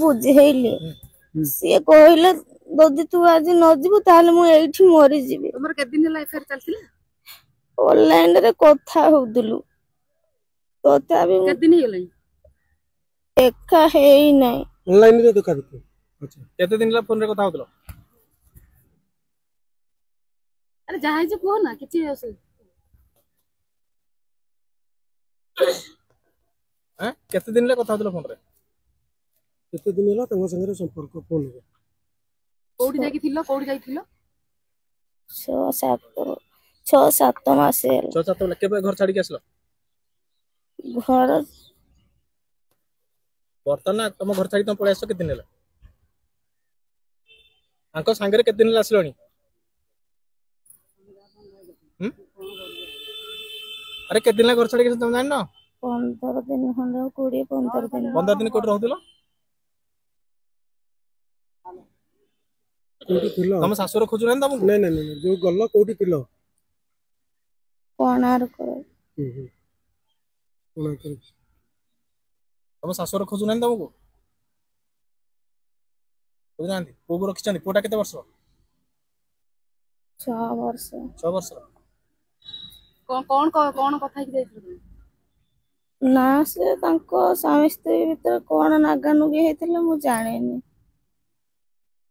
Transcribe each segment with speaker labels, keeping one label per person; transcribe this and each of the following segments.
Speaker 1: बुझेली सी कहले ददी तू आज न जीवु ताले मु एठी मरि जीवी।
Speaker 2: तुमर के दिन लाइफ चलथिला
Speaker 1: ऑनलाइन रे कथा होदलु तो तबे
Speaker 2: के दिन हेलै
Speaker 1: एका हेई नै
Speaker 3: ऑनलाइन रे देखा देखो।
Speaker 4: अच्छा केते दिन ला फोन रे कथा होतलो?
Speaker 2: अरे जाहे जे को ना किछि होसे
Speaker 4: हैं केते दिन ला कथा होतलो फोन रे?
Speaker 3: केते दिन होला तंग संगे संपर्क फोन रे
Speaker 2: कोडी जाई थिलो कोडी जाई थिलो
Speaker 1: 6-7 मास
Speaker 4: 6-7 ला केबे घर छाडी के आसलो?
Speaker 1: घर
Speaker 4: बर्तन तुम घर छाडी तुम पळे आसो के दिन होला? आंको संगे रे के दिन ला आसलोनी? अरे के दिन ला घर छाडी के तुम जान न?
Speaker 1: 15 दिन हंडा 15 दिन
Speaker 4: 15 दिन कोट रहउतलो?
Speaker 3: कोठी थिलो
Speaker 4: तुम सासुर खोजु नै तुमको?
Speaker 3: नै नै नै जो गल्लो कोठी थिलो
Speaker 1: कोणार्क
Speaker 3: कोणार्क
Speaker 4: तुम सासुर खोजु नै तुमको? खोजु नांती को रखिछन कोटा केते वर्ष?
Speaker 1: 6 वर्ष
Speaker 4: 6 वर्ष
Speaker 2: कोन कथा कि जाई
Speaker 1: ना से तांको स्वामी स्त्री भीतर कोन नागानुगी हेतिले मु जानेनी।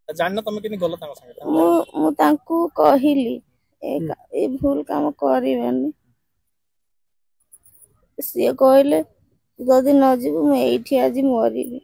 Speaker 4: जान तुम किनी गलो तांको संगे?
Speaker 1: मु तांको कहिली ए भूल काम करिवेनी सी कहले जदि न जीवु मैं एठी आज मरिबी।